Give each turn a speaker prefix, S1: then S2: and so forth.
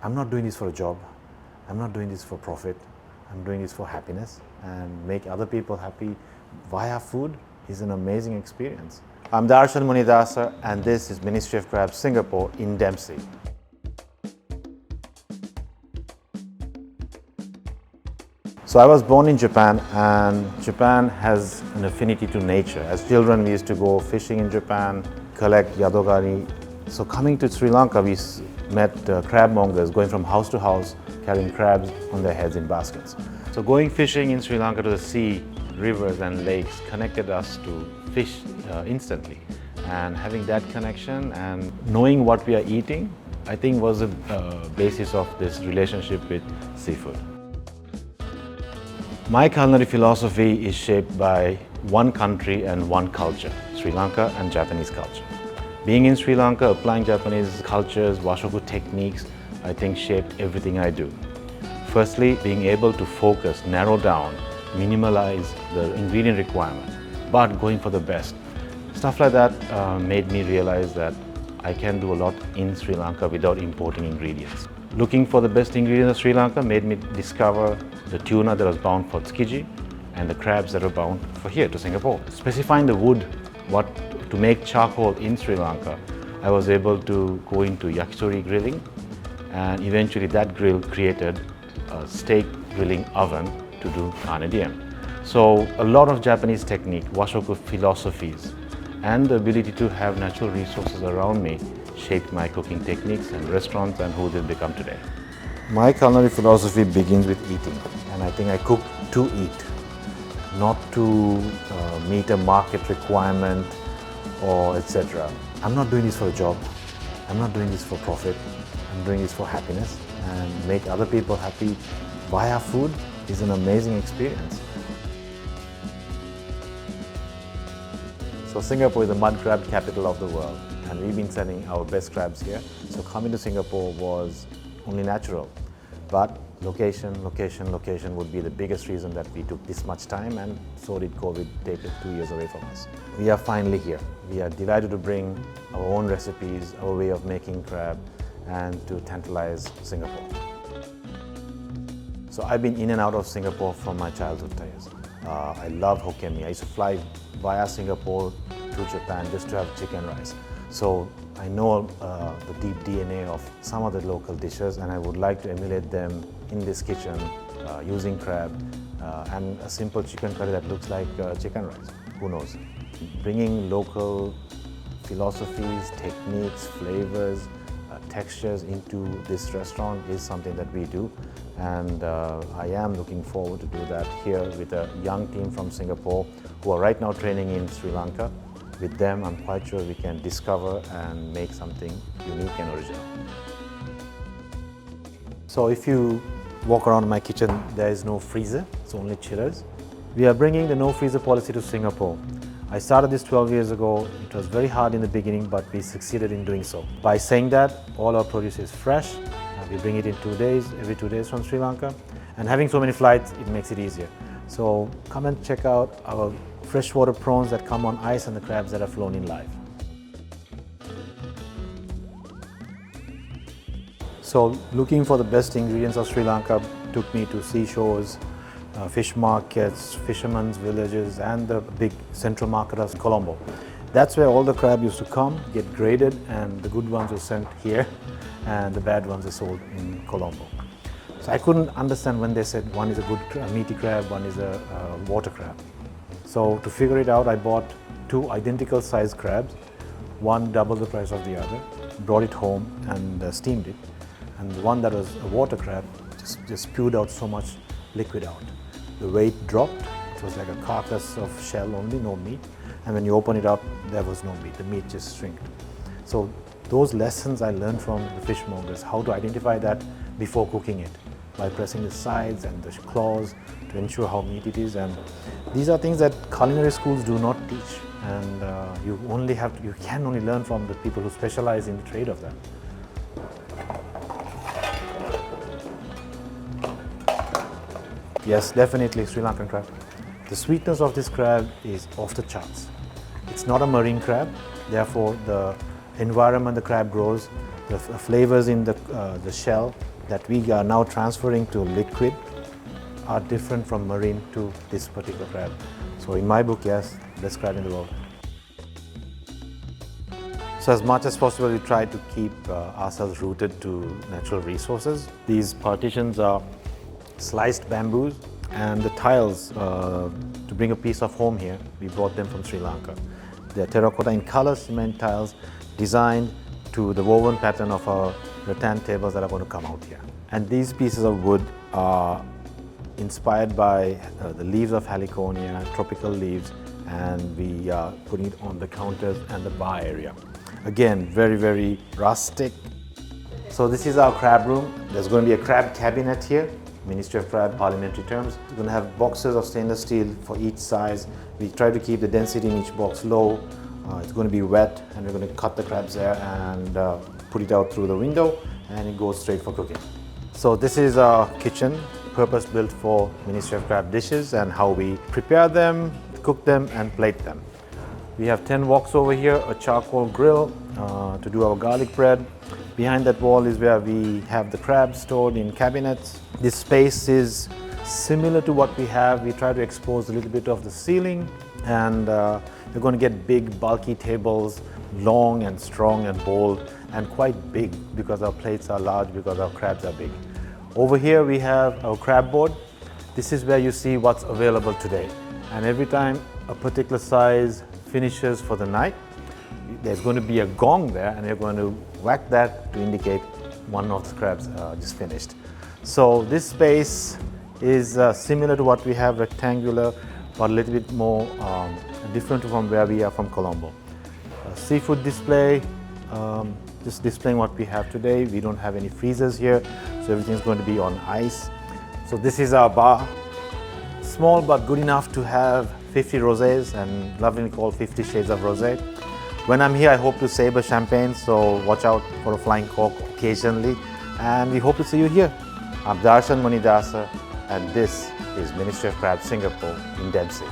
S1: I'm not doing this for a job. I'm not doing this for profit. I'm doing this for happiness, and make other people happy via food is an amazing experience. I'm Dharshan Munidasa, and this is Ministry of Crabs Singapore in Dempsey. So I was born in Japan, and Japan has an affinity to nature. As children, we used to go fishing in Japan, collect yadogari. So coming to Sri Lanka, we met crab mongers going from house to house, carrying crabs on their heads in baskets. So going fishing in Sri Lanka to the sea, rivers and lakes connected us to fish instantly. And having that connection and knowing what we are eating, I think was the basis of this relationship with seafood. My culinary philosophy is shaped by one country and one culture, Sri Lanka and Japanese culture. Being in Sri Lanka, applying Japanese cultures, washoku techniques, I think shaped everything I do. Firstly, being able to focus, narrow down, minimalize the ingredient requirement, but going for the best. Stuff like that made me realize that I can do a lot in Sri Lanka without importing ingredients. Looking for the best ingredients of Sri Lanka made me discover the tuna that was bound for Tsukiji and the crabs that are bound for here to Singapore. Specifying the wood, what to make charcoal in Sri Lanka, I was able to go into yakitori grilling, and eventually that grill created a steak grilling oven to do carne diem. So a lot of Japanese technique, washoku philosophies, and the ability to have natural resources around me shaped my cooking techniques and restaurants and who they've become today. My culinary philosophy begins with eating, and I think I cook to eat, not to meet a market requirement or etc. I'm not doing this for a job. I'm not doing this for profit. I'm doing this for happiness, and make other people happy via food is an amazing experience. So Singapore is the mud crab capital of the world, and we've been selling our best crabs here. So coming to Singapore was only natural, but location would be the biggest reason that we took this much time, and so did COVID take 2 years away from us. We are finally here. We are delighted to bring our own recipes, our way of making crab, and to tantalize Singapore. So I've been in and out of Singapore from my childhood days. I love Hokkien mee. I used to fly via Singapore to Japan just to have chicken rice. So I know the deep DNA of some of the local dishes, and I would like to emulate them in this kitchen using crab and a simple chicken curry that looks like chicken rice. Who knows? Bringing local philosophies, techniques, flavors, textures into this restaurant is something that we do, and I am looking forward to do that here with a young team from Singapore who are right now training in Sri Lanka. With them, I'm quite sure we can discover and make something unique and original. So if you walk around my kitchen, there is no freezer, it's only chillers. We are bringing the no freezer policy to Singapore. I started this 12 years ago. It was very hard in the beginning, but we succeeded in doing so. By saying that, all our produce is fresh. We bring it in 2 days, every 2 days from Sri Lanka. And having so many flights, it makes it easier. So come and check out our freshwater prawns that come on ice and the crabs that are flown in live. So looking for the best ingredients of Sri Lanka took me to seashores, fish markets, fishermen's villages, and the big central market of Colombo. That's where all the crab used to come, get graded, and the good ones were sent here, and the bad ones are sold in Colombo. So I couldn't understand when they said one is a good meaty crab, one is a water crab. So to figure it out, I bought 2 identical sized crabs, one double the price of the other, brought it home and steamed it. And the one that was a water crab just spewed out so much liquid out. The weight dropped. It was like a carcass of shell only, no meat. And when you open it up, there was no meat. The meat just shrinked. So those lessons I learned from the fishmongers, how to identify that before cooking it, by pressing the sides and the claws to ensure how meat it is. And these are things that culinary schools do not teach. And you can only learn from the people who specialize in the trade of that. Yes, definitely Sri Lankan crab. The sweetness of this crab is off the charts. It's not a marine crab, therefore the environment the crab grows The flavors in the shell that we are now transferring to liquid are different from marine to this particular crab. So in my book, yes, best crab in the world. So as much as possible, we try to keep ourselves rooted to natural resources. These partitions are sliced bamboos, and the tiles, to bring a piece of home here, we brought them from Sri Lanka. They're terracotta in color cement tiles designed to the woven pattern of our rattan tables that are going to come out here. And these pieces of wood are inspired by the leaves of heliconia, tropical leaves, and we are putting it on the counters and the bar area. Again, very, very rustic. So this is our crab room. There's going to be a crab cabinet here, Ministry of Crab parliamentary terms. We're going to have boxes of stainless steel for each size. We try to keep the density in each box low. It's going to be wet, and we're going to cut the crabs there and put it out through the window, and it goes straight for cooking. So this is our kitchen, purpose built for Ministry of Crab dishes and how we prepare them, cook them and plate them. We have 10 woks over here, a charcoal grill to do our garlic bread. Behind that wall is where we have the crabs stored in cabinets. This space is similar to what we have. We try to expose a little bit of the ceiling, and we're going to get big bulky tables, long and strong and bold, and quite big because our plates are large, because our crabs are big. Over here we have our crab board. This is where you see what's available today. And every time a particular size finishes for the night, there's going to be a gong there, and you're going to whack that to indicate one of the crabs just finished. So this space is similar to what we have, rectangular, but a little bit more different from where we are from Colombo. Seafood display, just displaying what we have today. We don't have any freezers here, so everything's going to be on ice. So this is our bar. Small but good enough to have 50 rosés, and lovingly called 50 shades of rosé. When I'm here, I hope to saber champagne, so watch out for a flying cork occasionally. And we hope to see you here. I'm Dharshan Munidasa, and this is Ministry of Crab Singapore in Dempsey.